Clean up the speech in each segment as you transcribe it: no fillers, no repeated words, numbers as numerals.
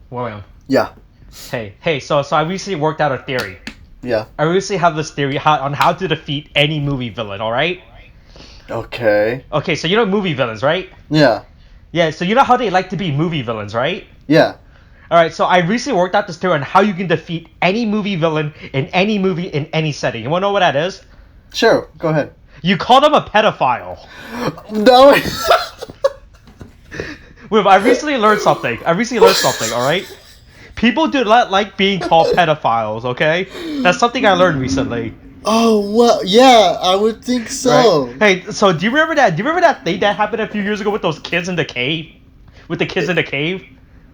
William. Yeah. Hey. So I recently worked out a theory. Yeah. I recently have this theory on how to defeat any movie villain. All right. Okay. Okay. So you know movie villains, right? Yeah. Yeah. So you know how they like to be movie villains, right? Yeah. All right. So I recently worked out this theory on how you can defeat any movie villain in any movie in any setting. You want to know what that is? Sure. Go ahead. You call them a pedophile. No. Wait, I recently learned something. All right. People do not like being called pedophiles. Okay, that's something I learned recently. Oh well, yeah, I would think so. Right? Hey, so do you remember that? Do you remember that thing that happened a few years ago with those kids in the cave? With the kids in the cave?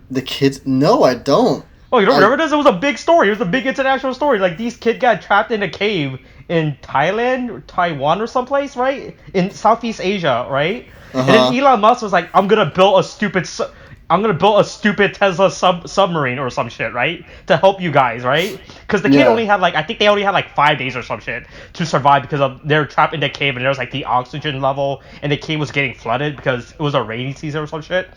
The kids? No, I don't. Oh, you don't remember this? It was a big story. It was a big international story. Like, these kids got trapped in a cave in Thailand or Taiwan or someplace, right? In Southeast Asia, right? And then Elon Musk was like, I'm gonna build a stupid Tesla submarine or some shit, right? To help you guys, right? Because the kid only had I think they only had 5 days or some shit to survive because they were trapped in the cave and there was the oxygen level and the cave was getting flooded because it was a rainy season or some shit.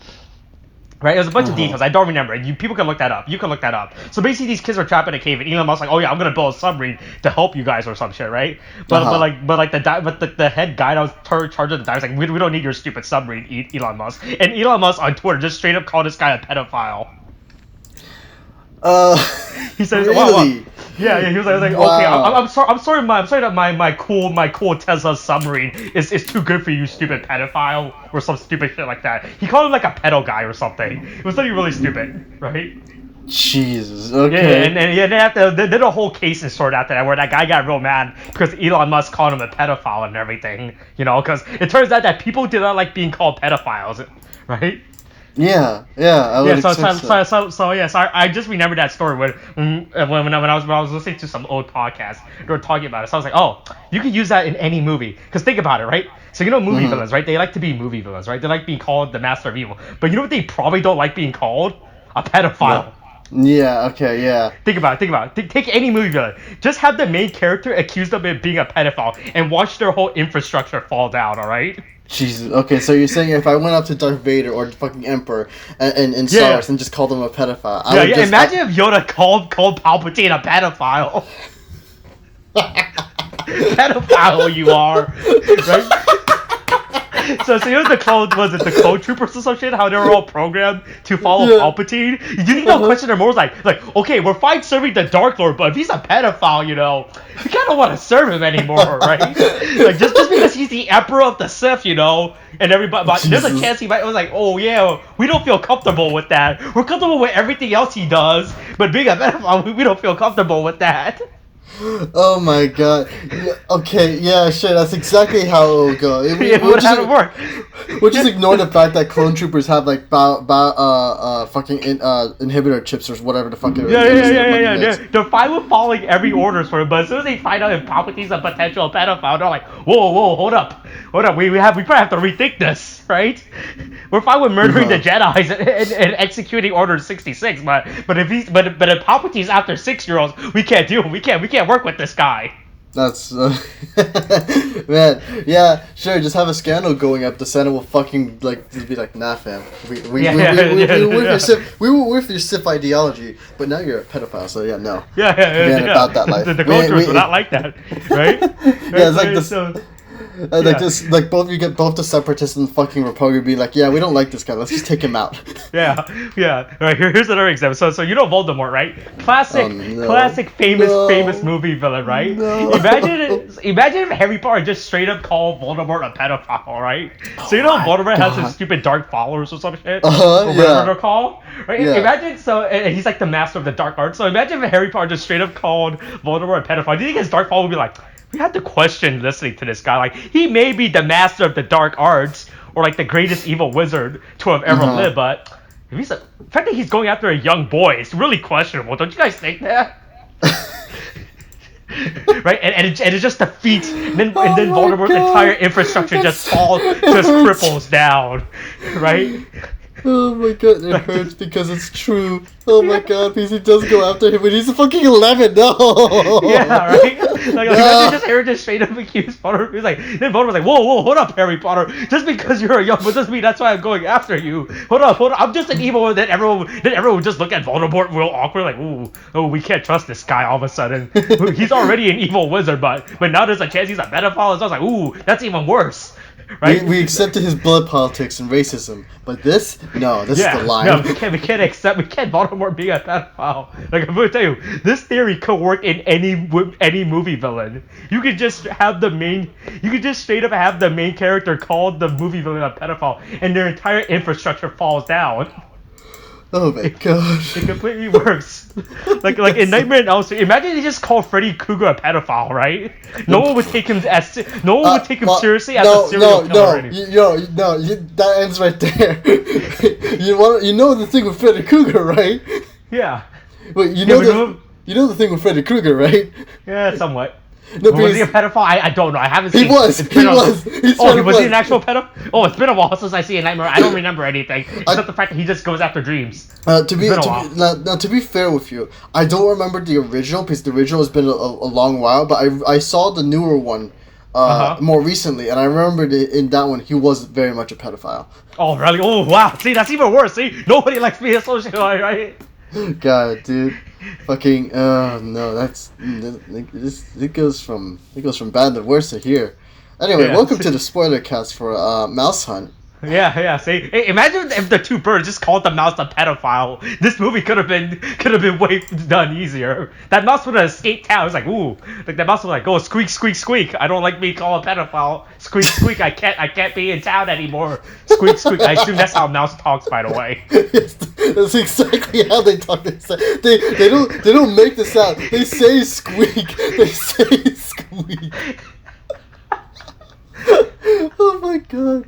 Right, it was a bunch of details. I don't remember. People can look that up. You can look that up. So basically, these kids were trapped in a cave, and Elon Musk's like, "Oh yeah, I'm gonna build a submarine to help you guys or some shit," right? But the head guy that was charged of the dive was like, "We don't need your stupid submarine, Elon Musk." And Elon Musk on Twitter just straight up called this guy a pedophile. He said, really? Wow. Yeah, he was like, wow. Okay, I'm sorry that my cool Tesla submarine is too good for you, stupid pedophile, or some stupid shit like that. He called him a pedo guy or something. It was something really stupid, right? Jesus. Okay. Yeah, and they did a whole case and sort after that where that guy got real mad because Elon Musk called him a pedophile and everything, because it turns out that people do not like being called pedophiles, right? Yeah. I would expect So I just remembered that story when I was listening to some old podcast. They were talking about it. So I was like, oh, you could use that in any movie. Because think about it, right? So movie villains, right? They like to be movie villains, right? They like being called the master of evil. But you know what they probably don't like being called? A pedophile. Yeah. Okay. Yeah. Think about it. Take any movie villain. Just have the main character accused of being a pedophile and watch their whole infrastructure fall down. All right. Jesus. Okay, so you're saying if I went up to Darth Vader or the fucking Emperor and Star Wars and just called him a pedophile, imagine if Yoda called Palpatine a pedophile. Pedophile you are, right? So the clone troopers or some shit, how they were all programmed to follow Palpatine? You didn't even question their morals, like, okay, we're fine serving the Dark Lord, but if he's a pedophile, you kind of want to serve him anymore, right? Just because he's the Emperor of the Sith, and everybody, but there's a chance he might, was like, oh yeah, we don't feel comfortable with that. We're comfortable with everything else he does, but being a pedophile, we don't feel comfortable with that. Oh my god. Okay, yeah, sure, that's exactly how it will go. We'll just ignore the fact that clone troopers have fucking inhibitor chips or whatever the fuck it is. Yeah. They're fine with following every order for it, but as soon as they find out if Palpatine's a potential pedophile, they're like, whoa, hold up. We probably have to rethink this, right? We're fine with murdering the Jedi's and executing Order 66, but if Palpatine's after 6-year-olds, we can't do it. We can't work with this guy. That's man, yeah, sure. Just have a scandal going up. The Senate will fucking be like, nah, fam. We were with your Sith ideology, but now you're a pedophile. So yeah, no. Yeah. About that life. The cultures were not like that, right? Yeah, it's like this. Both the separatists and fucking Republican be like, yeah, we don't like this guy. Let's just take him out. Yeah. All right, here's another example. So Voldemort, right? Classic famous movie villain, right? No. Imagine if Harry Potter just straight up called Voldemort a pedophile, right? So Voldemort has his stupid dark followers or some shit, or whatever they're called, right? Yeah. Imagine and he's like the master of the dark arts. So imagine if Harry Potter just straight up called Voldemort a pedophile. Do you think his dark follower would be like, we had to question listening to this guy. Like, he may be the master of the dark arts or the greatest evil wizard to have ever lived, but if the fact that he's going after a young boy is really questionable. Don't you guys think that? Right, and it just defeats, and then Voldemort's entire infrastructure just cripples down, right? Oh my god, it hurts because it's true. Oh my god, PC does go after him, but he's fucking 11. No. Yeah, right. Like imagine just Harry just straight up accused Potter. He's like, then Voldemort's like, whoa, hold up, Harry Potter. Just because you're a young, but doesn't mean that's why I'm going after you. Hold up. I'm just an evil. Then everyone would just look at Voldemort real awkward, like, oh, we can't trust this guy. All of a sudden, he's already an evil wizard, but now there's a chance he's a pedophile. So I was like, ooh, that's even worse. Right? We accepted his blood politics and racism, but this is the line. No, we can't Voldemort being a pedophile. Like I'm gonna tell you, this theory could work in any movie villain. You could just straight up have the main character called the movie villain a pedophile, and their entire infrastructure falls down. Oh my gosh. It completely works. Like in Nightmare on Elm Street, imagine they just called Freddy Krueger a pedophile, right? No one would take him seriously as a serial killer. That ends right there. you know the thing with Freddy Krueger, right? Yeah. Wait, you know the thing with Freddy Krueger, right? Yeah, somewhat. No, was he a pedophile? I don't know. I haven't seen. He was. Was he an actual pedophile? Oh, it's been a while since I see a Nightmare. I don't remember anything except the fact that he just goes after dreams. To be fair with you, I don't remember the original because the original has been a long while. But I saw the newer one more recently, and I remembered in that one he was very much a pedophile. Oh really? Oh wow! See, that's even worse. See, nobody likes being a social, right? God, dude, fucking no, it goes from bad to worse to here. Anyway, welcome to the spoiler cast for Mouse Hunt. Yeah. See, hey, imagine if the two birds just called the mouse a pedophile. This movie could have been way done easier. That mouse would have escaped town. It's like, ooh, like that mouse was like, oh, squeak, squeak, squeak. I don't like being called a pedophile. Squeak, squeak. I can't be in town anymore. Squeak, squeak. I assume that's how a mouse talks, by the way. That's exactly how they talk. They don't make the sound. They say squeak. They say squeak. Oh my god.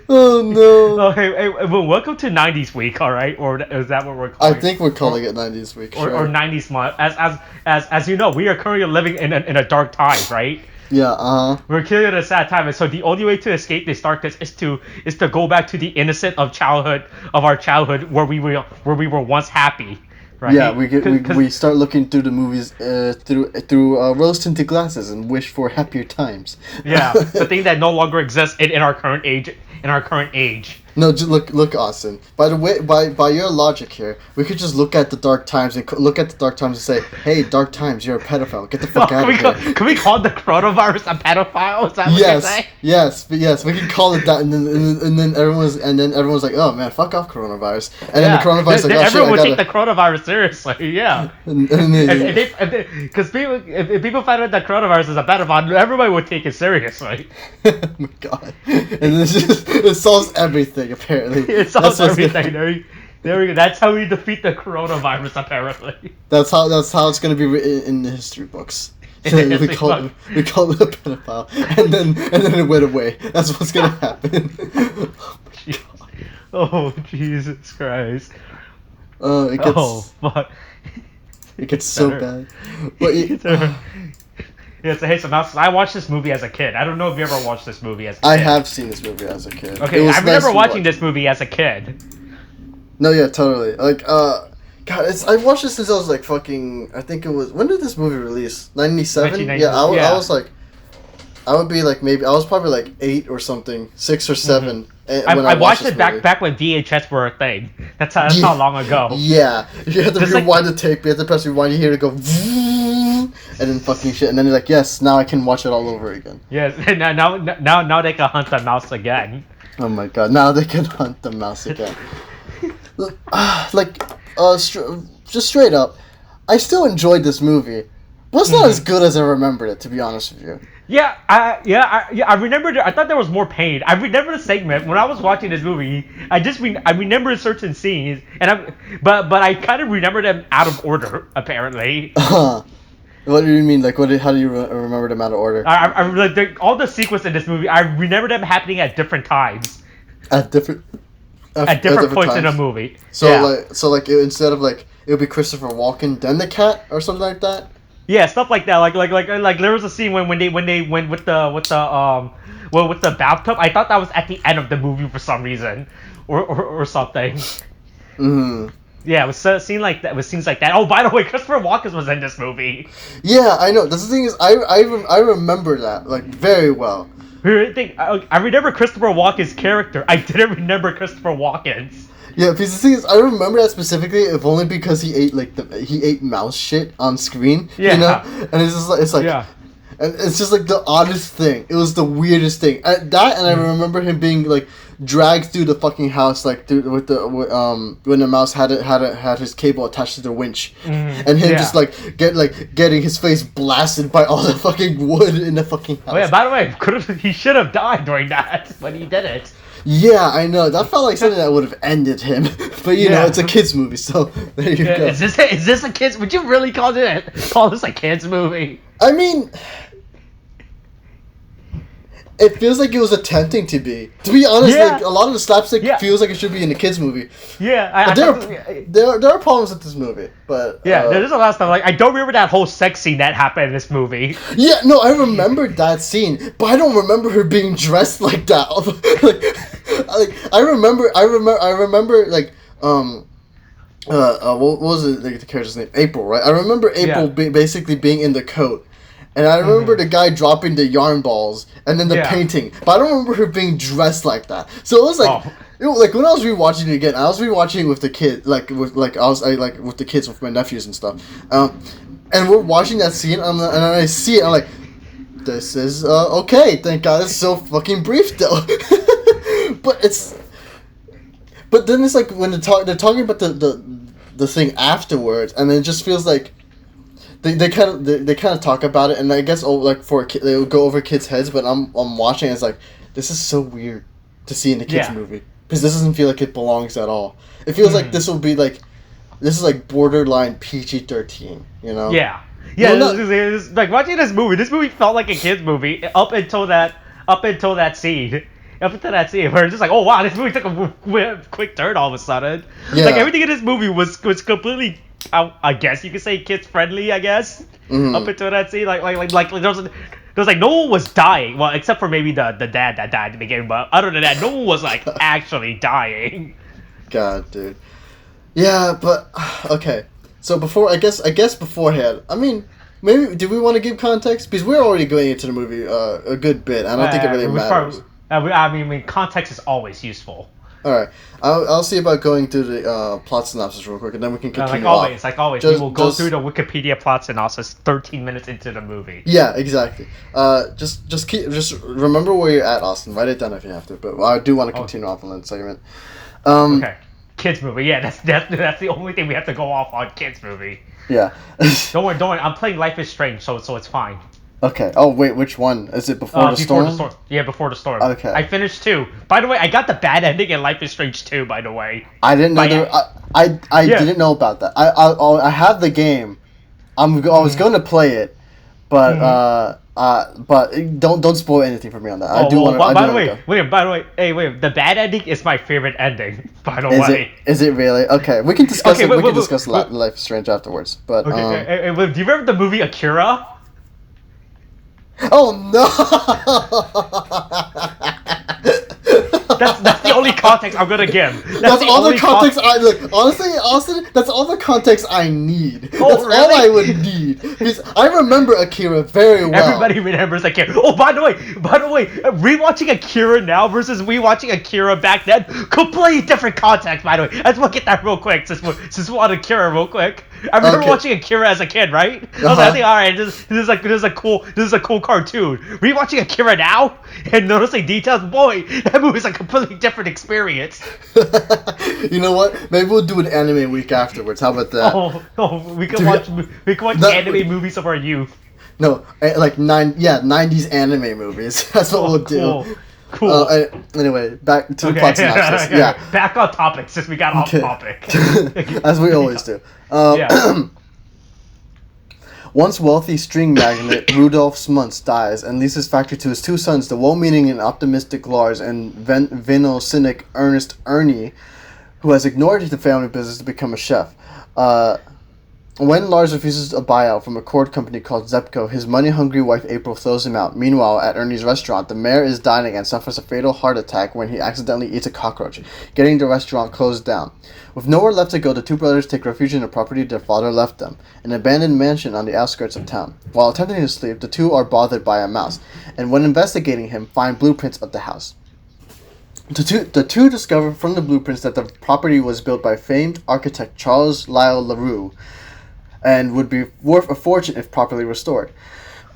Oh no. Oh, hey, well, welcome to 90s week, alright? Or is that what we're calling it? I think we're calling it 90s week, sure. Or 90s month. As you know, we are currently living in a dark time, right? Yeah, We're currently in a sad time, and so the only way to escape this darkness is to go back to the innocent of our childhood where we were once happy. Right? Yeah, we start looking through the movies through rose-tinted glasses and wish for happier times. Yeah, the thing that no longer exists in our current age. No, just look, Austin. By the way, by your logic here, we could just look at the Dark Times and say, "Hey, Dark Times, you're a pedophile. Get the fuck out of here." Can we call the coronavirus a pedophile? Is that what you're saying? Yes, we can call it that, and then everyone's like, "Oh man, fuck off, coronavirus." And then the coronavirus like, "Oh everyone shit, would take the coronavirus seriously. Yeah. Because if people find out that coronavirus is a pedophile, everybody would take it seriously. Oh my god! And it solves everything. Apparently, it solves everything. There we go. That's how we defeat the coronavirus. Apparently, that's how it's going to be written in the history books. we call it a pedophile, and then it went away. That's what's going to happen. Oh my god! Oh Jesus Christ! It gets so bad. But yeah, so hey, so now I watched this movie as a kid. I don't know if you ever watched this movie as a kid. I have seen this movie as a kid. Okay, I remember watching this movie as a kid. No, yeah, totally. Like, God, I watched this since I was like fucking. I think it was. When did this movie release? 97? Yeah, I was like. I would be like maybe I was probably like 8 or something, 6 or 7. Mm-hmm. I watched it back when VHS were a thing. That's how long ago. Yeah, you had to rewind the tape. You had to press rewind. You hear it go, and then fucking shit. And then you're like, yes, now I can watch it all over again. Yes, now they can hunt the mouse again. Oh my god, now they can hunt the mouse again. Just straight up, I still enjoyed this movie, but it's not as good as I remembered it, to be honest with you. Yeah, I remembered. I thought there was more pain. I remember the segment when I was watching this movie. I remember certain scenes, but I kind of remember them out of order. Apparently. What do you mean? Like, how do you remember them out of order? All the sequence in this movie. I remember them happening at different times. At different points in the movie. So instead of it would be Christopher Walken, then the cat, or something like that. Yeah, stuff like that. Like there was a scene when they went with the bathtub. I thought that was at the end of the movie for some reason, or something. Mm-hmm. Yeah, it was a scene like that. It was scenes like that. Oh, by the way, Christopher Walken was in this movie. Yeah, I know. That's the thing is, I remember that like very well. I remember Christopher Walken's character. I didn't remember Christopher Walken's. Yeah, because the thing is, I remember that specifically, if only because he ate mouse shit on screen. Yeah. You know, and it's like Yeah. And it's just like the oddest thing. It was the weirdest thing. And I remember him being like dragged through the fucking house, like through when the mouse had his cable attached to the winch, and him just getting his face blasted by all the fucking wood in the fucking house. Oh yeah, by the way, he should have died during that, but he didn't. Yeah, I know. That felt like something that would have ended him. But you know, it's a kids movie, so there you go. Is this a kids? Would you really call this a kids movie? I mean, it feels like it was attempting to be. To be honest, like, a lot of the slapstick feels like it should be in a kids movie. Yeah, there are problems with this movie, but there's a lot of stuff. Like I don't remember that whole sex scene that happened in this movie. Yeah, no, I remembered that scene, but I don't remember her being dressed like that. I remember like what was it, like, the character's name? April, right? I remember April basically being in the coat. And I remember the guy dropping the yarn balls and then the painting, but I don't remember her being dressed like that. So it was like, like when I was rewatching it again, I was rewatching it with the kid, with the kids with my nephews and stuff. And we're watching that scene, and I see it, I'm like, this is okay. Thank God it's so fucking brief though. But then it's like when they're talking about the thing afterwards, and it just feels like. They kind of talk about it, and I guess for a kid, they would go over kids' heads. But I'm watching, and it's like, this is so weird to see in a kids movie, because this doesn't feel like it belongs at all. It feels like this is like borderline PG-13, you know? Yeah. It's like watching this movie. This movie felt like a kids movie up until that scene. Up until that scene, where it's just like, oh wow, this movie took a quick turn all of a sudden. Yeah. Like everything in this movie was completely. I guess you could say kids friendly. I guess up until that scene, like there was like no one was dying. Well, except for maybe the dad that died at the beginning. But other than that, no one was like actually dying. God, dude. Yeah, but okay. So beforehand, I mean, maybe do we want to give context, because we're already going into the movie a good bit. I don't think it really matters. I mean, context is always useful. Alright, I'll see about going through the plot synopsis real quick, and then we can continue. Like always, we will go through the Wikipedia plot synopsis 13 minutes into the movie. Yeah, exactly. Just remember where you're at, Austin. Write it down if you have to. But I do want to continue off on that segment. Okay, kids movie. Yeah, that's the only thing we have to go off on. Kids movie. Yeah. Don't worry. I'm playing Life is Strange, so it's fine. Okay. Oh wait, which one is it? Before the Storm? Yeah, Before the Storm. Okay. I finished 2. By the way, I got the bad ending in Life is Strange 2. By the way. I didn't know. I didn't know about that. I have the game. I was going to play it, but don't spoil anything for me on that. I do want to. By the way, the bad ending is my favorite ending. By the way. Is it really? Okay, we can discuss it. We can discuss Life is Strange afterwards. But do you remember the movie Akira? Oh no! That's the only context I'm gonna give. That's all the context I look. Honestly, Austin, that's all the context I need. Oh, that's really? all I would need, because I remember Akira very well. Everybody remembers Akira. Oh, by the way, rewatching Akira now versus rewatching Akira back then, completely different context. By the way, I just want to get that real quick. Since we're on Akira real quick. I remember watching Akira as a kid, right? I was like, alright, this is a cool cartoon. Rewatching Akira now and noticing details, boy, that movie's a completely different experience. You know what? Maybe we'll do an anime week afterwards. How about that? We can watch anime movies of our youth. No, like 90s anime movies. That's what we'll do. Cool. Anyway, back to the plot synopsis. Yeah. Back on topic, since we got off topic. As we always do. Once wealthy string magnate Rudolf Smuntz dies and leaves his factory to his 2 sons, the well-meaning and optimistic Lars and Vino-cynic Ernest Ernie, who has ignored the family business to become a chef. When Lars refuses a buyout from a cord company called Zepco, his money-hungry wife April throws him out. Meanwhile, at Ernie's restaurant, the mayor is dining and suffers a fatal heart attack when he accidentally eats a cockroach, getting the restaurant closed down. With nowhere left to go, the two brothers take refuge in the property their father left them, an abandoned mansion on the outskirts of town. While attempting to sleep, the two are bothered by a mouse, and when investigating him, find blueprints of the house. The two discover from the blueprints that the property was built by famed architect Charles Lyell LaRue, and would be worth a fortune if properly restored.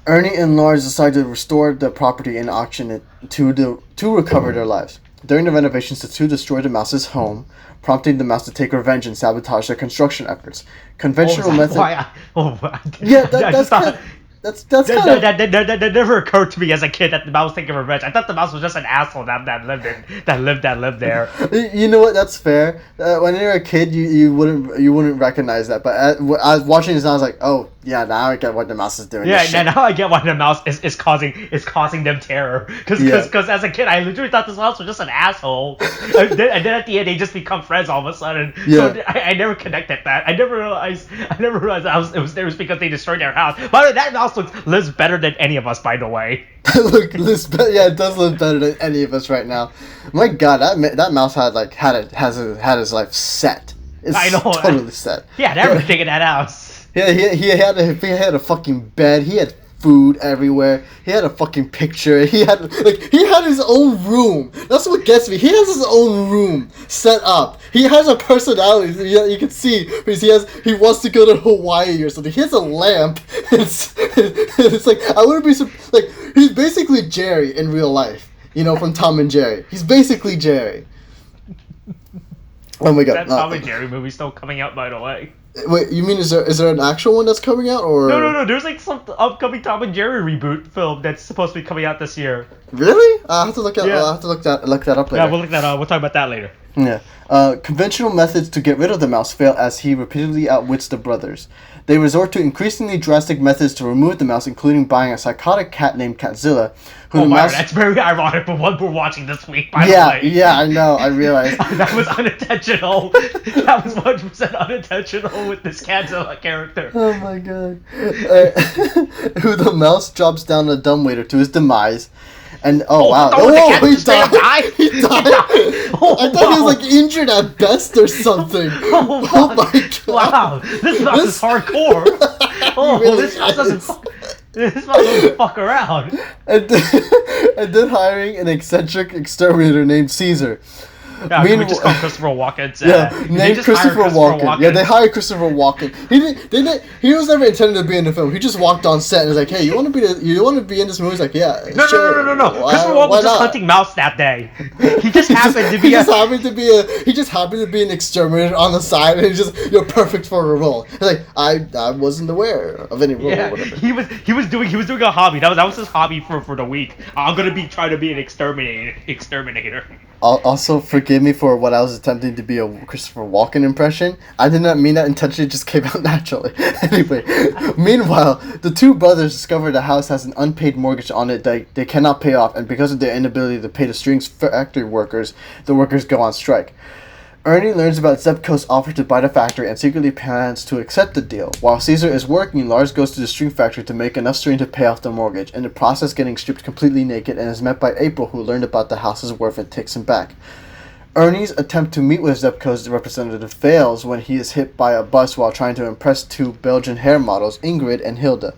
Ernie and Lars decide to restore the property and auction it to recover their lives. During the renovations, the two destroy the mouse's home, prompting the mouse to take revenge and sabotage their construction efforts. Conventional method. That's kind of... That never occurred to me as a kid that the mouse was taking revenge. I thought the mouse was just an asshole that lived there. You know what? That's fair. When you're a kid, you wouldn't recognize that. But I was watching this, and I was like, oh yeah, now I get what the mouse is doing. Yeah, now I get why the mouse is causing them terror. Because as a kid, I literally thought this mouse was just an asshole, and then at the end they just become friends all of a sudden. Yeah. So I never connected that. I never realized it was because they destroyed their house. But that mouse lives better than any of us, by the way. Look, it does live better than any of us right now. My God, that mouse had his life set. I know, totally set. He had everything in that house. Yeah, he had a fucking bed. He had food everywhere. He had a fucking picture. He had his own room. That's what gets me. He has his own room set up. He has a personality. You can see because he wants to go to Hawaii or something. He has a lamp. It's like I wouldn't be like he's basically Jerry in real life. You know, from Tom and Jerry. He's basically Jerry. Oh my God! That Tom and Jerry movie still coming out, by the way. Wait, you mean is there an actual one that's coming out, or no? There's like some upcoming Tom and Jerry reboot film that's supposed to be coming out this year. Really? I have to look at. Yeah. I'll have to look that up later. Yeah, we'll look that up. We'll talk about that later. Yeah. Conventional methods to get rid of the mouse fail as he repeatedly outwits the brothers. They resort to increasingly drastic methods to remove the mouse, including buying a psychotic cat named Catzilla. That's very ironic for what we're watching this week, by the way. Yeah, I know, I realized. That was unintentional. That was 100% unintentional with this Catzilla character. Oh my God. Who the mouse drops down a dumbwaiter to his demise. And wow! He died. He died. I thought he was like injured at best or something. Oh my God! Wow, this mouse is hardcore. This mouse doesn't fuck around. And then hiring an eccentric exterminator named Caesar. Yeah, we just call Christopher Walken. Named Christopher Walken. Yeah, they hired Christopher Walken. He was never intended to be in the film. He just walked on set and was like, "Hey, you want to be in this movie?" He's like, "Yeah." No. Christopher Walken was just hunting mouse that day. He just happened to be. He just happened to be an exterminator on the side, and you're perfect for a role. He's like, I wasn't aware of any role or whatever. He was doing a hobby. That was his hobby for the week. I'm gonna trying to be an exterminator. Also, forgive me for what I was attempting to be a Christopher Walken impression. I did not mean that intentionally, it just came out naturally. Anyway, meanwhile, the two brothers discover the house has an unpaid mortgage on it that they cannot pay off, and because of their inability to pay the strings factory workers, the workers go on strike. Ernie learns about Zepco's offer to buy the factory and secretly plans to accept the deal. While Caesar is working, Lars goes to the string factory to make enough string to pay off the mortgage, in the process getting stripped completely naked, and is met by April, who learned about the house's worth and takes him back. Ernie's attempt to meet with Zepco's representative fails when he is hit by a bus while trying to impress two Belgian hair models, Ingrid and Hilda.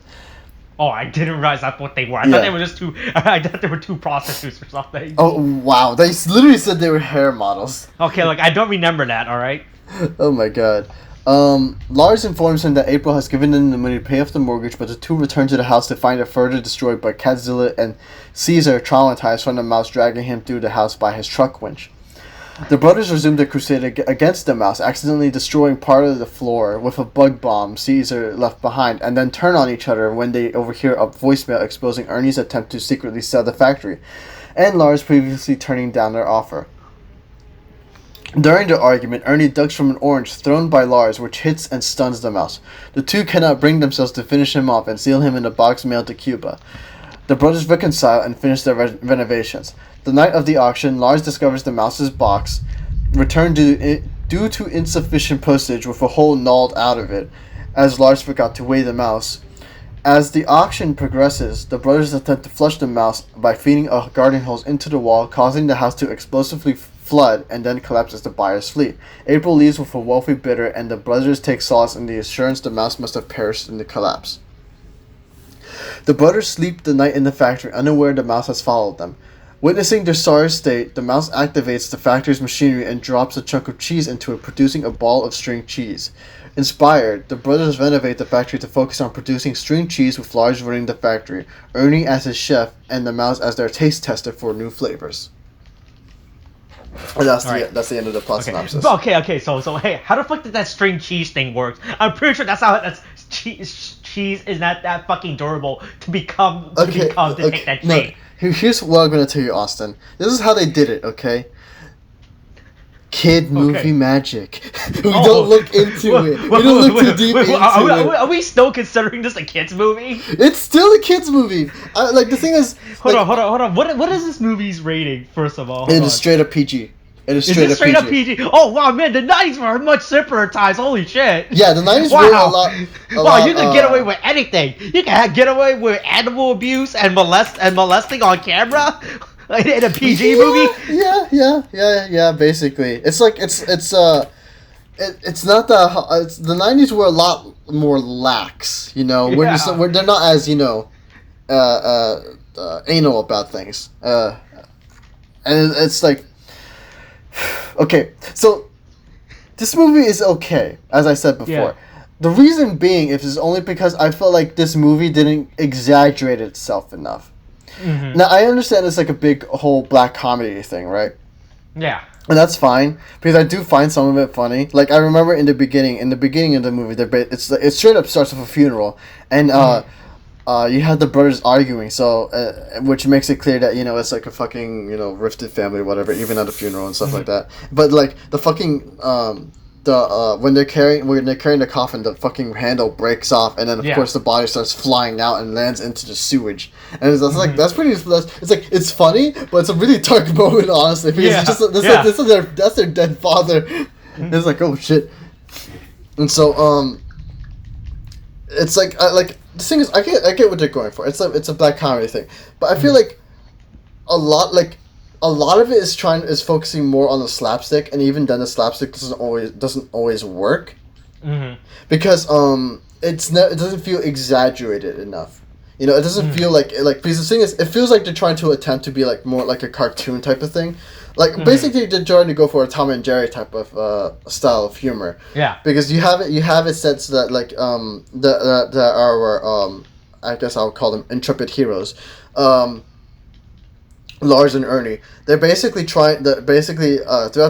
Oh, I didn't realize that's what they were. I thought they were two prostitutes or something. Oh, wow. They literally said they were hair models. Okay, I don't remember that, alright? Oh my God. Lars informs him that April has given them the money to pay off the mortgage, but the two return to the house to find it further destroyed by Catzilla and Caesar, traumatized from the mouse dragging him through the house by his truck winch. The brothers resume their crusade against the mouse, accidentally destroying part of the floor with a bug bomb Caesar left behind, and then turn on each other when they overhear a voicemail exposing Ernie's attempt to secretly sell the factory, and Lars previously turning down their offer. During the argument, Ernie ducks from an orange thrown by Lars, which hits and stuns the mouse. The two cannot bring themselves to finish him off and seal him in a box mailed to Cuba. The brothers reconcile and finish their renovations. The night of the auction, Lars discovers the mouse's box, returned due to insufficient postage with a hole gnawed out of it, as Lars forgot to weigh the mouse. As the auction progresses, the brothers attempt to flush the mouse by feeding a garden hose into the wall, causing the house to explosively flood and then collapse as the buyers flee. April leaves with a wealthy bidder, and the brothers take solace in the assurance the mouse must have perished in the collapse. The brothers sleep the night in the factory, unaware the mouse has followed them. Witnessing their sorry state, the mouse activates the factory's machinery and drops a chunk of cheese into it, producing a ball of string cheese. Inspired, the brothers renovate the factory to focus on producing string cheese with Lars running the factory, Ernie as his chef, and the mouse as their taste tester for new flavors. And that's the end of the plot synopsis. Okay. So hey, how the fuck did that string cheese thing work? I'm pretty sure that's cheese is not that fucking durable to take that shape. Here's what I'm gonna tell you, Austin. This is how they did it, okay? Kid movie magic. We don't look into it. We don't look too deep into it. Are we still considering this a kids movie? It's still a kids movie. The thing is. Hold on. What is this movie's rating? First of all, it is straight up PG. It is straight up PG. Oh wow, man, the 90s were much simpler times. Holy shit. Yeah, the 90s were a lot. You can get away with anything. You can get away with animal abuse and molesting on camera. In a PG movie? Yeah. Basically, it's like it's not that. The 90s were a lot more lax. You know, they're not as anal about things. And it's like, okay, so this movie is okay, as I said before. Yeah. The reason being is only because I felt like this movie didn't exaggerate itself enough. Mm-hmm. Now, I understand it's like a big whole black comedy thing, right? Yeah. And that's fine, because I do find some of it funny. Like, I remember in the beginning of the movie, it straight up starts with a funeral, and you have the brothers arguing, so which makes it clear that, it's like a fucking, rifted family or whatever, even at a funeral and stuff like that. But, like, the fucking, when they're carrying the coffin, the fucking handle breaks off, and then of course the body starts flying out and lands into the sewage. And it's like it's funny, but it's a really dark moment, honestly, because that's their dead father. Mm-hmm. It's like, oh shit. And so it's like the thing is, I get what they're going for. It's a black comedy thing, but I feel like a lot of it is focusing more on the slapstick, and even then the slapstick doesn't always work, because it doesn't feel exaggerated enough. It doesn't feel like because the thing is, it feels like they're trying to attempt to be like more like a cartoon type of thing, basically they're trying to go for a Tom and Jerry type of style of humor. Yeah. Because you have it set so that like that our I guess I'll call them intrepid heroes. Lars and Ernie, they're basically throughout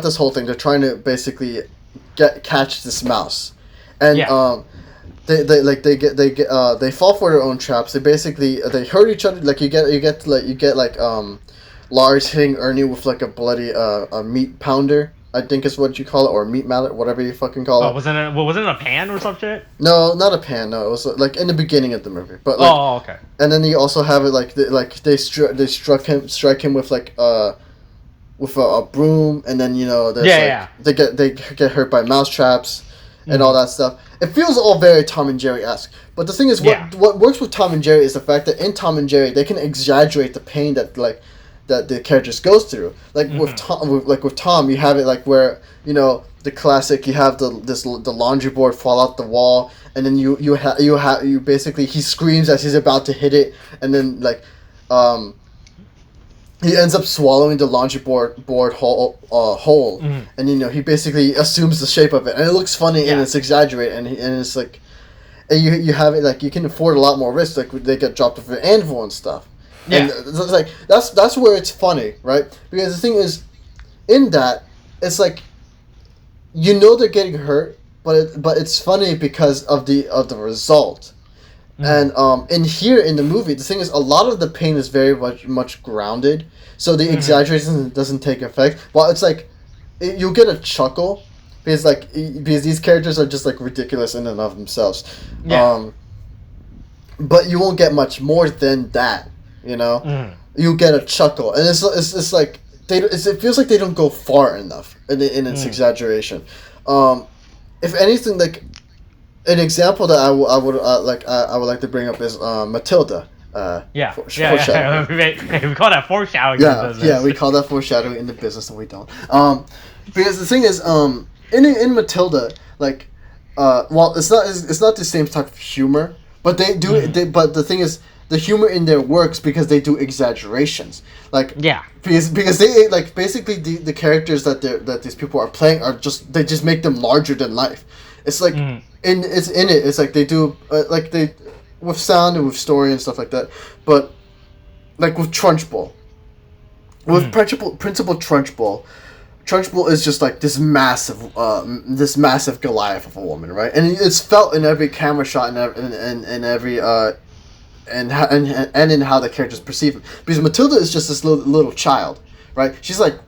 this whole thing, they're trying to basically catch this mouse, and they fall for their own traps. They hurt each other. Like you get Lars hitting Ernie with like a bloody a meat pounder, I think is what you call it, or a meat mallet, whatever you fucking call it. Was it a pan or some shit? No, not a pan. No, it was like in the beginning of the movie. But okay. And then you also have it they strike him with like with a broom, and then they get hurt by mouse traps and all that stuff. It feels all very Tom and Jerry-esque. But the thing is, what works with Tom and Jerry is the fact that in Tom and Jerry they can exaggerate the pain that the characters goes through. With Tom, you have it like where the classic, you have the laundry board fall out the wall, and then you basically, he screams as he's about to hit it, and then he ends up swallowing the laundry board whole, and he basically assumes the shape of it, and it looks funny and it's exaggerated, and it's like, and you have it like you can afford a lot more risk, like they get dropped off an anvil and stuff. Yeah. And it's like that's where it's funny, right? Because the thing is, in that, it's like, they're getting hurt, but it's funny because of the result. And in the movie, the thing is, a lot of the pain is very much grounded, so the exaggeration doesn't take effect. Well, it's like you'll get a chuckle because these characters are just like ridiculous in and of themselves. Yeah. But you won't get much more than that. You get a chuckle, and it's like it feels like they don't go far enough in its exaggeration. If anything, like An example that I would like to bring up is Matilda. Foreshadowing. We call that foreshadowing in the business. Yeah, we call that foreshadowing in the business, and we don't. Because the thing is, in Matilda, like, well, it's not the same type of humor, but they do. But the thing is, the humor in there works because they do exaggerations. Like, because they like basically the characters that these people are playing they just make them larger than life. It's like it's like they do like they with sound and with story and stuff like that, but like with Trunchbull, with Principal Trunchbull is just like this massive Goliath of a woman, right? And it's felt in every camera shot and every and in how the characters perceive him. Because Matilda is just this little child, right? She's like,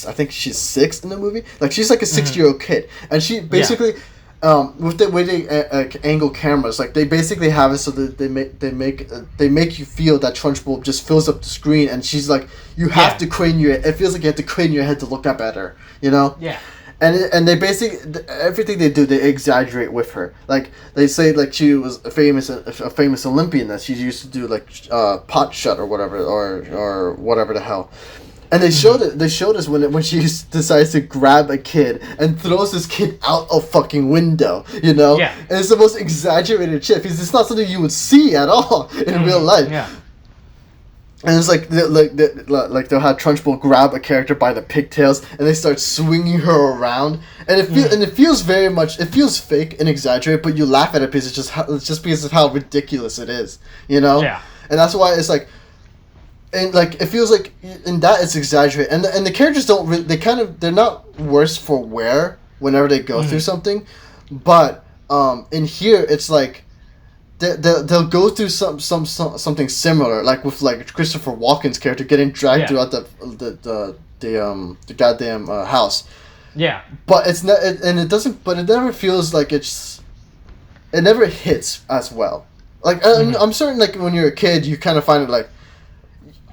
I think she's 6 in the movie. Like, she's like a 6-year-old kid, and she basically, with the way they angle cameras, like they basically have it so that they make you feel that Trunchbull just fills up the screen, and she's like, you have to crane your. It feels like you have to crane your head to look up at her, you know? Yeah. And they basically everything they do, they exaggerate with her. Like, they say like she was a famous Olympian, that she used to do like pot shot or whatever or whatever the hell. And they showed it. They showed us when she decides to grab a kid and throws this kid out a fucking window. You know. Yeah. And it's the most exaggerated shit because it's not something you would see at all in real life. Yeah. And it's like they'll have Trunchbull grab a character by the pigtails and they start swinging her around, and it feels very much, it feels fake and exaggerated, but you laugh at it because it's just because of how ridiculous it is, you know. Yeah. And that's why it's like, and like it feels like in that it's exaggerated, and the characters don't really, they're not worse for wear whenever they go through something, but in here it's like. They'll go through something similar, like with like Christopher Walken's character getting dragged throughout the goddamn house. Yeah. But it's not, and it doesn't. But it never feels like it never hits as well. Like I'm certain, like when you're a kid, you kind of find it like,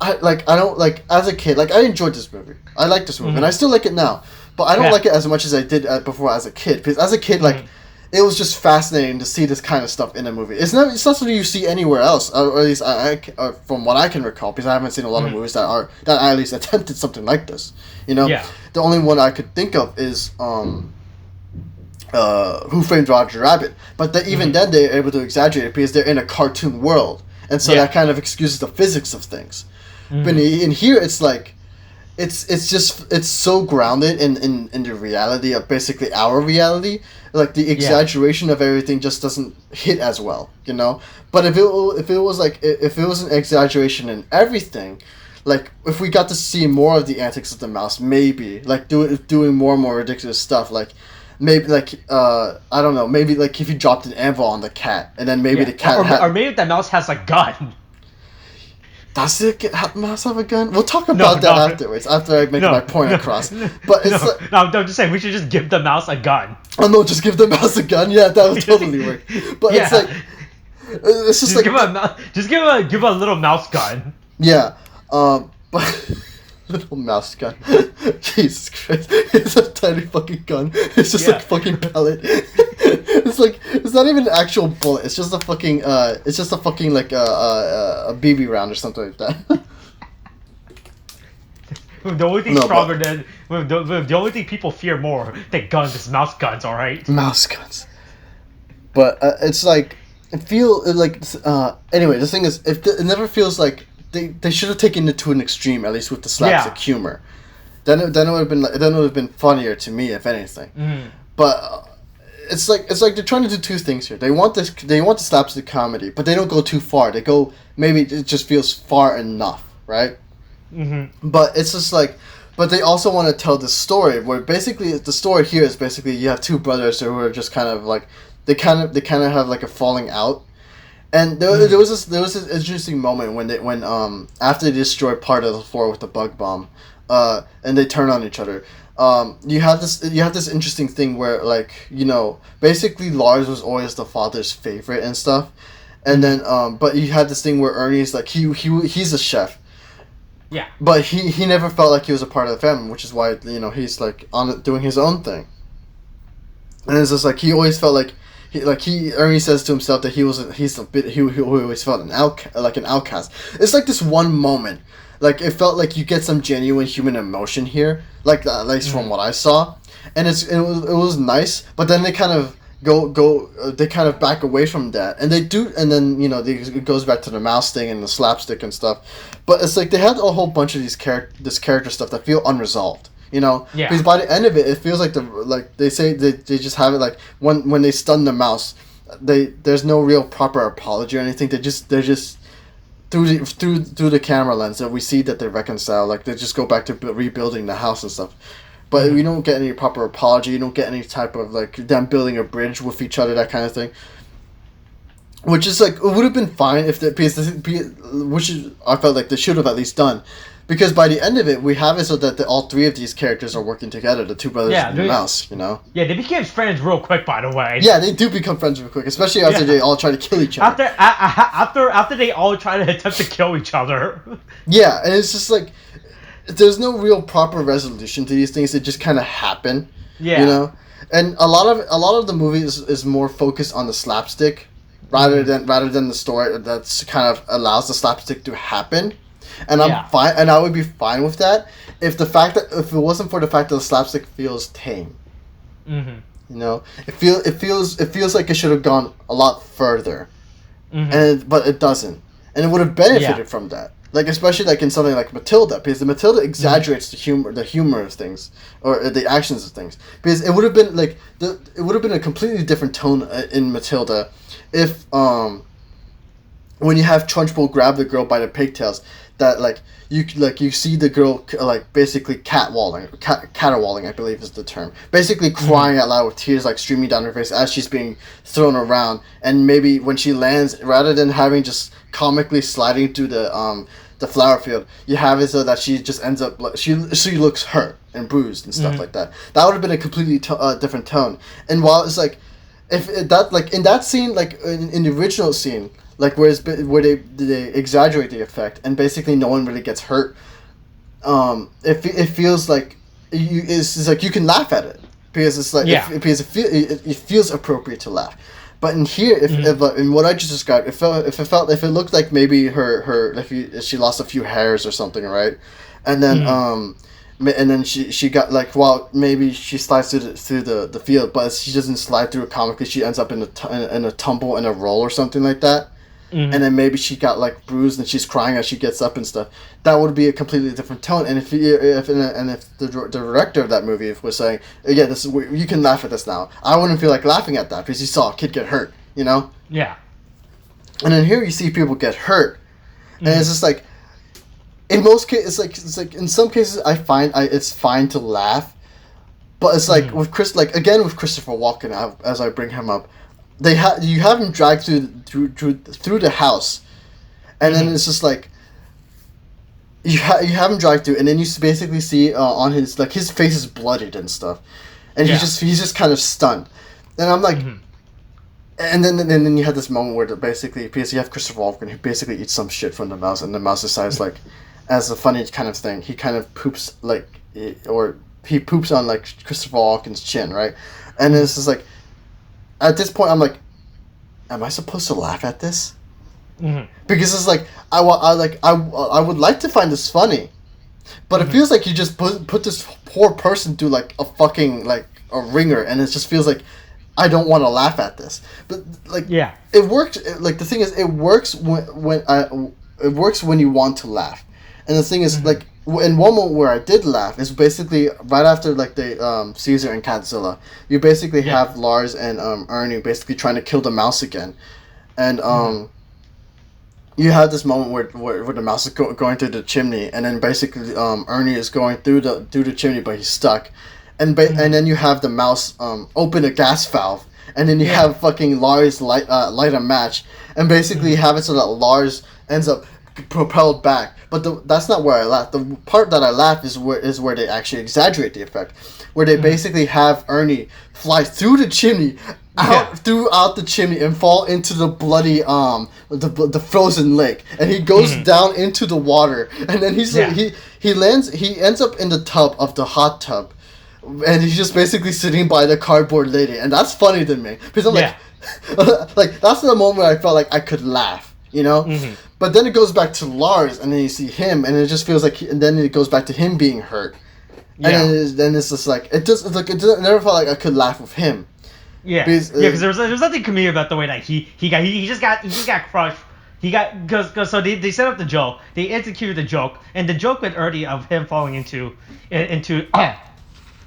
I don't like as a kid. Like I enjoyed this movie. I like this movie, and I still like it now. But I don't like it as much as I did before as a kid. Because as a kid, like. It was just fascinating to see this kind of stuff in a movie. It's not something you see anywhere else, or at least from what I can recall, because I haven't seen a lot of movies that at least attempted something like this. You know, the only one I could think of is Who Framed Roger Rabbit. But even then, they're able to exaggerate it because they're in a cartoon world, and so that kind of excuses the physics of things. But in here, it's like. It's so grounded in the reality of basically our reality. Like the exaggeration of everything just doesn't hit as well, you know. But if it was an exaggeration in everything, like if we got to see more of the antics of the mouse, maybe like doing more and more ridiculous stuff, like maybe like I don't know, maybe like if you dropped an anvil on the cat and then maybe the cat or maybe the mouse has a gun. Does the mouse have a gun? We'll talk about that afterwards, after I make my point across. But it's I'm just saying we should just give the mouse a gun. Oh no, just give the mouse a gun. Yeah, that would totally work. But it's like it's just like give a little mouse gun. Yeah, but little mouse gun. Jesus Christ, it's a tiny fucking gun. It's just like fucking pellet. It's like it's not even an actual bullet. It's just a fucking like a BB round or something like that. The only thing stronger than the only thing people fear more than guns is mouse guns. All right. Mouse guns. But it's like anyway. The thing is, it never feels like they should have taken it to an extreme, at least with the slapstick humor. Then it would have been funnier to me, if anything. But. It's like they're trying to do two things here. They want the slapstick comedy, but they don't go too far. They go, maybe it just feels far enough, right? But it's just like, but they also want to tell this story where basically the story here is basically you have two brothers who are just kind of like they kind of have like a falling out, and there was this interesting moment when after they destroy part of the floor with the bug bomb, and they turn on each other. You have this interesting thing where, like, you know, basically Lars was always the father's favorite and stuff, and then but you had this thing where Ernie's like he's a chef, but he never felt like he was a part of the family, which is why, you know, he's like doing his own thing, and it's just like he always felt like Ernie says to himself that he always felt an outcast. It's like this one moment, like it felt like you get some genuine human emotion here, like at least from what I saw, and it was nice. But then they kind of they kind of back away from that, and then it goes back to the mouse thing and the slapstick and stuff. But it's like they had a whole bunch of this character stuff that feel unresolved. Yeah. Because by the end of it, it feels like they say they just have it like when they stun the mouse, there's no real proper apology or anything. They're just through the camera lens that we see that they reconcile. Like they just go back to rebuilding the house and stuff. But we don't get any proper apology. You don't get any type of like them building a bridge with each other, that kind of thing. Which is like, it would have been fine if I felt like they should have at least done. Because by the end of it, we have it so that all three of these characters are working together, the two brothers and the mouse, Yeah, they became friends real quick, by the way. Yeah, they do become friends real quick, especially after they all try to kill each other. After they all try to attempt to kill each other. Yeah, and it's just like, there's no real proper resolution to these things. They just kind of happen. Yeah. And a lot of the movie is more focused on the slapstick rather than the story that's kind of allows the slapstick to happen. And I'm fine, and I would be fine with that if it wasn't for the fact that the slapstick feels tame. It feels like it should have gone a lot further, but it doesn't, and it would have benefited from that. Like especially like in something like Matilda, because the Matilda exaggerates the humor of things or the actions of things. Because it would have been like it would have been a completely different tone in Matilda if when you have Trunchbull grab the girl by the pigtails. That you see the girl like basically caterwauling, I believe is the term. Basically crying out loud with tears like streaming down her face as she's being thrown around, and maybe when she lands, rather than having just comically sliding through the flower field, you have it so that she just ends up like she looks hurt and bruised and stuff like that. That would have been a completely different tone. And while it's like if that like in that scene, like in the original scene. Like where they exaggerate the effect and basically no one really gets hurt. It feels like it's like you can laugh at it because it's like it feels appropriate to laugh. But in here, if in what I just described, if it looked like maybe if she lost a few hairs or something, right, and then she got like maybe she slides through the field, but she doesn't slide through it comically. She ends up in a tumble and a roll or something like that. And then maybe she got like bruised and she's crying as she gets up and stuff. That would be a completely different tone. And if the director of that movie was saying, "Yeah, this is you can laugh at this now," I wouldn't feel like laughing at that because you saw a kid get hurt, Yeah. And then here you see people get hurt, and it's just like, in most cases, it's like in some cases I find it's fine to laugh, but it's like with Christopher Walken, as I bring him up. You have him dragged through the house, and then it's just like you have him dragged through, and then you basically see on his face is bloodied and stuff, and he's just kind of stunned, and I'm like, and then you have this moment where basically because you have Christopher Walken who basically eats some shit from the mouse, and the mouse decides like as a funny kind of thing he kind of poops he poops on like Christopher Walken's chin, right, and it's just like. At this point, I'm like, am I supposed to laugh at this? Because it's like I would like to find this funny, but it feels like you just put this poor person through like a fucking like a ringer, and it just feels like I don't want to laugh at this. But like it works. Like the thing is, it works when you want to laugh, and the thing is like. In one moment where I did laugh is basically right after like the Caesar and Catzilla, you basically have Lars and Ernie basically trying to kill the mouse again, and you have this moment where the mouse is going through the chimney, and then basically Ernie is going through the chimney, but he's stuck, and then you have the mouse open a gas valve, and then you have fucking Lars light a match, and basically have it so that Lars ends up propelled back. But that's not where I laugh. The part that I laugh is where they actually exaggerate the effect, where they basically have Ernie fly through the chimney, throughout the chimney, and fall into the bloody the frozen lake, and he goes down into the water, and then he ends up in the tub of the hot tub, and he's just basically sitting by the cardboard lady, and that's funny to me because I'm like, Like, that's the moment I felt like I could laugh, you know? Mm-hmm. But then it goes back to Lars, and then you see him, and it just feels like, and then it goes back to him being hurt. Yeah. And then it's just like, it never felt like I could laugh with him. Yeah, because there was nothing comedic about the way that he just got crushed. So they set up the joke, they executed the joke, and the joke with Ernie of him falling into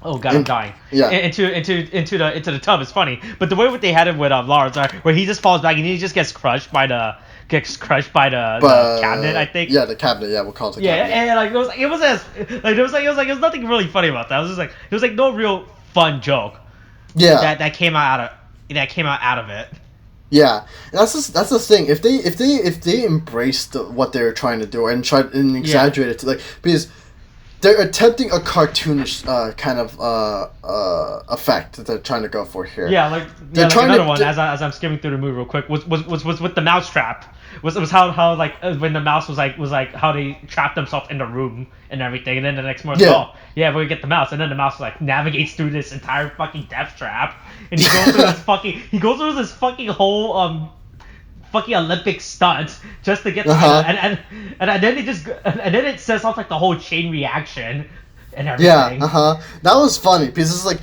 oh god, I'm dying. Yeah. Into the tub is funny, but the way what they had it with Lars, where he just falls back and he just gets crushed by the cabinet, I think. Yeah, the cabinet. Yeah, we'll call it the cabinet. Yeah, and it was nothing really funny about that. It was like no real fun joke. Yeah. That came out of it. Yeah, and that's the thing. If they embraced what they were trying to do and tried and exaggerate it to, like, because they're attempting a cartoonish kind of effect that they're trying to go for here. Yeah, like another one. As I'm skimming through the movie real quick, was with the mouse trap. Was how like when the mouse was like how they trapped themselves in the room and everything, and then the next morning, we're gonna get the mouse, and then the mouse like navigates through this entire fucking death trap, and he goes through this fucking whole fucking Olympic stunt just to get and then it sets off like the whole chain reaction and everything. Yeah, that was funny because it's like.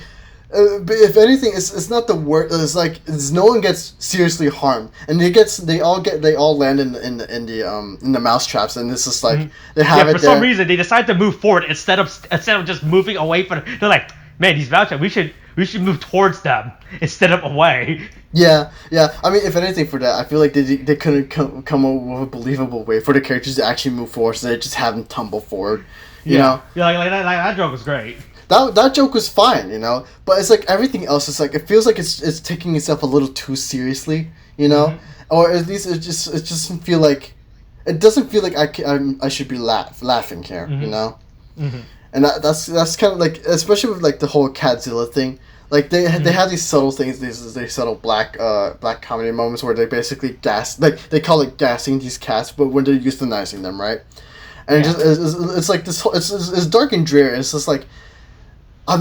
But if anything, it's not the worst. It's like no one gets seriously harmed, and they all land in the mouse traps, and it's just like they have it for some reason they decide to move forward instead of just moving away from. They're like, man, these mouse traps, we should move towards them instead of away. Yeah. I mean, if anything, for that, I feel like they couldn't come up with a believable way for the characters to actually move forward, so they just have them tumble forward. You know? Yeah, like that joke was great. That joke was fine, you know, but it's like everything else. It's like it feels like it's taking itself a little too seriously, you know, or at least it doesn't feel like I should be laughing here, you know, and that's kind of like, especially with like the whole Cadzilla thing, like they have these subtle things, these subtle black comedy moments where they basically they call it gassing these cats, but when they're euthanizing them, right, and it's like this whole, it's dark and dreary. It's just like. I'm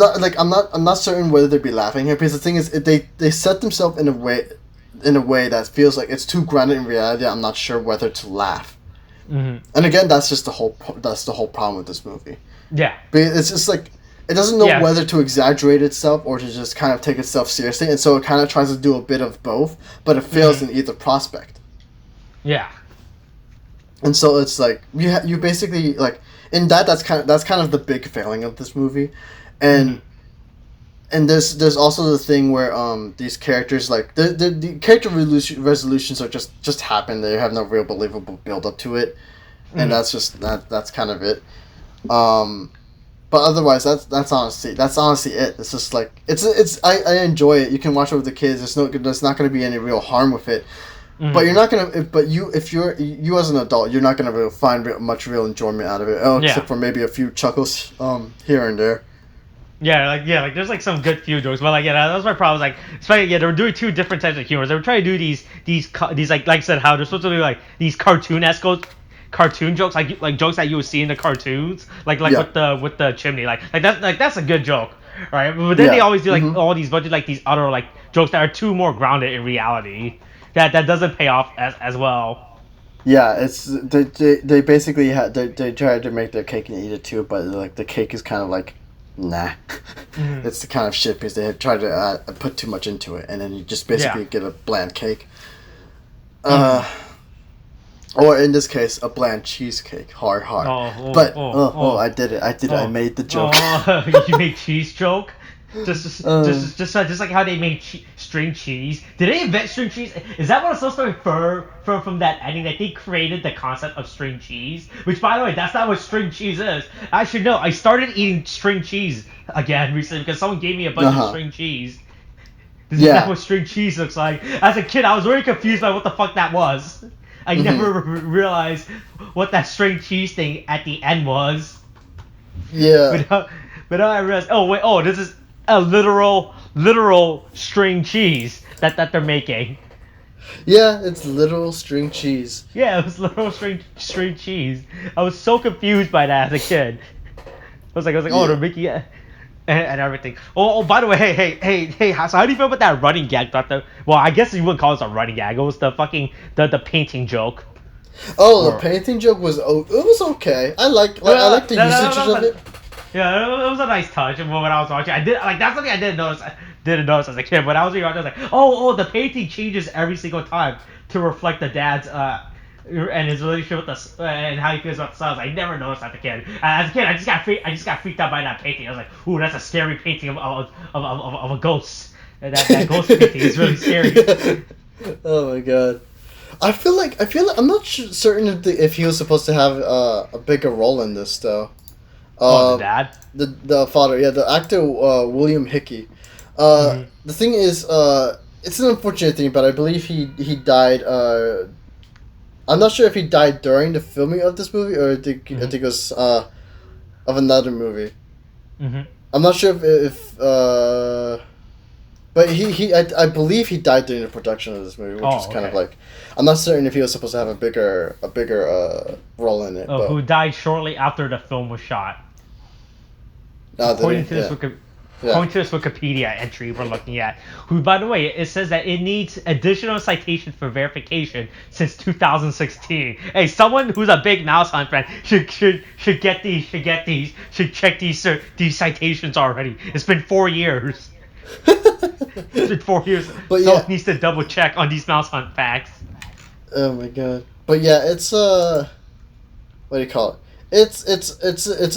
not certain whether they'd be laughing here, because the thing is they set themselves in a way that feels like it's too grounded in reality. I'm not sure whether to laugh. And again, that's the whole problem with this movie. Yeah, but it's just like it doesn't know whether to exaggerate itself or to just kind of take itself seriously, and so it kind of tries to do a bit of both, but it fails in either prospect. Yeah. And so it's like you basically like in that's kind of the big failing of this movie. And there's also the thing where these characters, like the character resolutions are just happen. They have no real believable build up to it, and that's kind of it. But otherwise, that's honestly it. It's just like I enjoy it. You can watch it with the kids. There's not going to be any real harm with it. But you're not gonna. But if you as an adult, you're not gonna find much real enjoyment out of it. Except for maybe a few chuckles here and there. Yeah, there's like some good few jokes, but like that was my problem. Like, especially they were doing two different types of humor. They were trying to do these like I said, how they're supposed to do like these cartoon jokes, like jokes that you would see in the cartoons, like with the chimney, like that's a good joke, right? But then they always do like all these bunch of like these other like jokes that are too more grounded in reality, that doesn't pay off as well. Yeah, it's they basically they tried to make their cake and eat it too, but like the cake is kind of like. Nah. It's the kind of shit because they had tried to put too much into it, and then you just basically get a bland cake. Or in this case, a bland cheesecake. Hard. I did it. I made the joke. You made cheese joke? Just like how they made string cheese. Did they invent string cheese? Is that what it's supposed to refer from that ending, that they created the concept of string cheese? Which, by the way, that's not what string cheese is. I should know. I started eating string cheese again recently because someone gave me a bunch of string cheese. This is not what string cheese looks like. As a kid, I was very confused by what the fuck that was. I never realized what that string cheese thing at the end was. Yeah. But now I realized, this is a literal string cheese that they're making. Yeah, it's literal string cheese. Yeah, it was literal string cheese. I was so confused by that as a kid. I was like, they're making it. and everything. By the way, hey. So how do you feel about that running gag? Well, I guess you wouldn't call it a running gag. It was the fucking the painting joke. Oh, the painting joke was it was okay. I like the usage of it. Yeah, it was a nice touch. When I was watching, I did like that's something I didn't notice. Didn't notice as a kid. When I was young, I was like, oh, the painting changes every single time to reflect the dad's and his relationship with the and how he feels about the sons. I never noticed as a kid. As a kid, I just got freaked out by that painting. I was like, ooh, that's a scary painting of a ghost. And that ghost painting is really scary. Oh my god. I feel like I'm not certain if he was supposed to have a bigger role in this though. The dad? The father, yeah, the actor William Hickey. The thing is, it's an unfortunate thing, but I believe he died. I'm not sure if he died during the filming of this movie or I think it was of another movie. I'm not sure if but I believe he died during the production of this movie, which is kind of like, I'm not certain if he was supposed to have a bigger role in it. Who died shortly after the film was shot. According to this Wikipedia entry we're looking at, who, by the way, it says that it needs additional citations for verification since 2016. Hey, someone who's a big Mouse Hunt fan should check these citations already. It's been 4 years. It's been 4 years. But someone needs to double check on these Mouse Hunt facts. Oh my god. But yeah, it's what do you call it? It's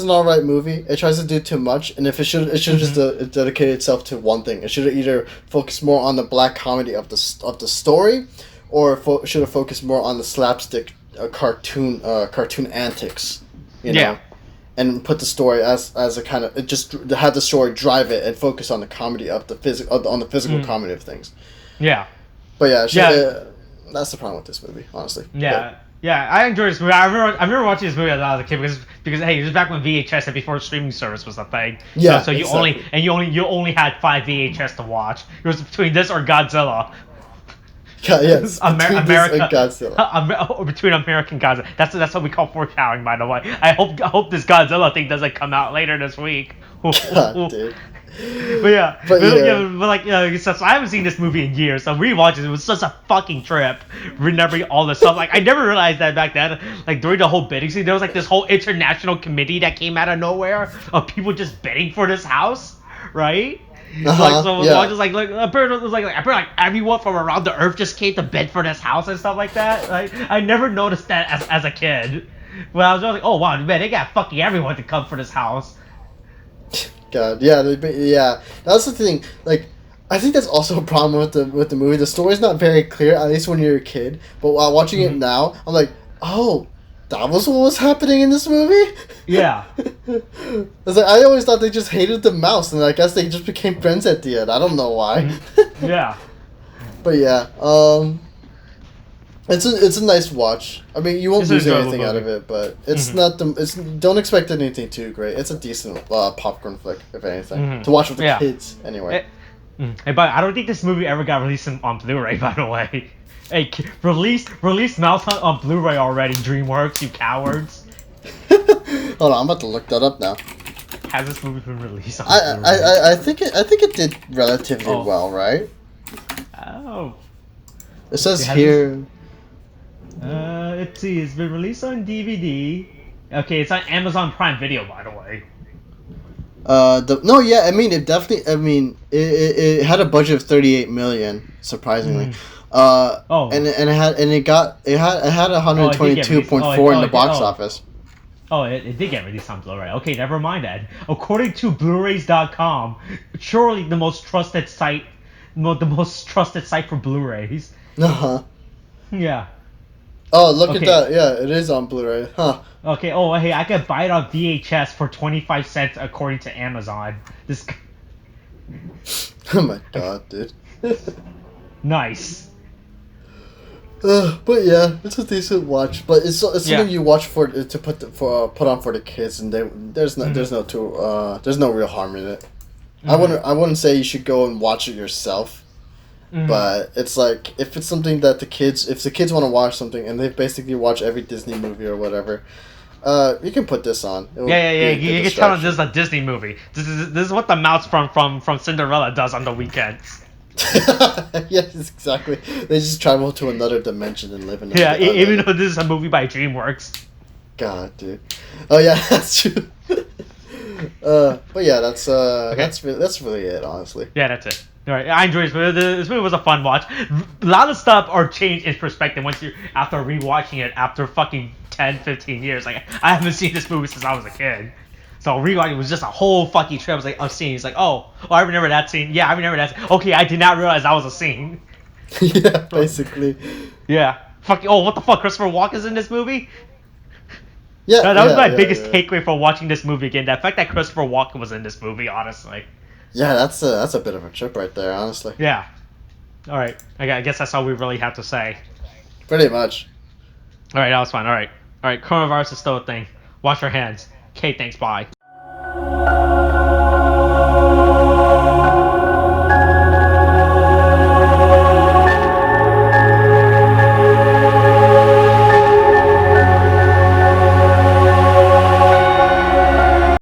an alright movie. It tries to do too much, and if it should just dedicate itself to one thing. It should have either focused more on the black comedy of the story, or should have focused more on the slapstick cartoon antics. You know, and put the story as a kind of just have the story drive it and focus on the comedy of the physical comedy of things. Yeah. But that's the problem with this movie, honestly. Yeah. But, yeah, I enjoyed this movie. I remember watching this movie as I was a kid because hey, it was back when VHS and before streaming service was a thing. Yeah. So you only had 5 VHS to watch. It was between this or Godzilla. Yes. America. Godzilla. Between American Godzilla. That's what we call foreshadowing, by the way. I hope this Godzilla thing doesn't come out later this week. God, dude. But so I haven't seen this movie in years, so rewatching it was such a fucking trip, remembering all this stuff. Like, I never realized that back then, like, during the whole bidding scene, there was, like, this whole international committee that came out of nowhere of people just bidding for this house, right? Apparently everyone from around the earth just came to bid for this house and stuff like that. Like, I never noticed that as a kid. When I was like, oh wow, man, they got fucking everyone to come for this house. God, yeah. That's the thing. Like, I think that's also a problem with the movie. The story's not very clear, at least when you're a kid. But while watching it now, I'm like, oh, that was what was happening in this movie? Yeah. I always thought they just hated the mouse, and I guess they just became friends at the end. I don't know why. Yeah. But yeah, it's a nice watch. I mean, you won't lose anything out of it, but it's not don't expect anything too great. It's a decent popcorn flick, if anything, to watch with the kids anyway. Hey, but I don't think this movie ever got released on Blu-ray, by the way. Hey, release Mouse Hunt on Blu-ray already, DreamWorks, you cowards. Hold on, I'm about to look that up now. Has this movie been released on Blu-ray? I think it did relatively well, right? Oh. It says here. Let's see. It's been released on DVD. Okay, it's on Amazon Prime Video, by the way. It had a budget of $38 million, surprisingly. And it had 122.4 in the box office. Oh, it did get released on Blu-ray. Okay, never mind that. According to Blu-rays.com, surely the most trusted site for Blu-rays. Yeah. Oh, look at that. Yeah, it is on Blu-ray. Huh. Okay, hey, I could buy it on VHS for 25 cents according to Amazon. Oh my god, dude. Nice. But yeah, it's a decent watch. But it's something you watch to put on for the kids, and there's no real harm in it. I wouldn't say you should go and watch it yourself. But it's like, if it's something that if the kids want to watch something and they basically watch every Disney movie or whatever, You can put this on. Yeah. You can tell them this is a Disney movie. This is what the mouse from Cinderella does on the weekends. Yes, exactly. They just travel to another dimension and live in. Yeah, even though this is a movie by DreamWorks. God, dude. Oh yeah, that's true. But yeah, that's really it, honestly. Yeah, that's it. All right, I enjoyed this movie. This movie was a fun watch. A lot of stuff are changed in perspective once you after rewatching it after fucking 10, 15 years. Like I haven't seen this movie since I was a kid. So rewatching was just a whole fucking trip. I was like, of scenes. Like, oh, I remember that scene. Yeah, I remember that scene. Okay, I did not realize that was a scene. Yeah, basically. Yeah. Fucking. Oh, what the fuck? Christopher Walken's in this movie. Yeah, that was my biggest takeaway for watching this movie again. The fact that Christopher Walken was in this movie, honestly. Yeah, that's a bit of a trip right there, honestly. Yeah. All right. I guess that's all we really have to say. Pretty much. All right, that was fun. All right. Coronavirus is still a thing. Wash your hands. Okay, thanks. Bye.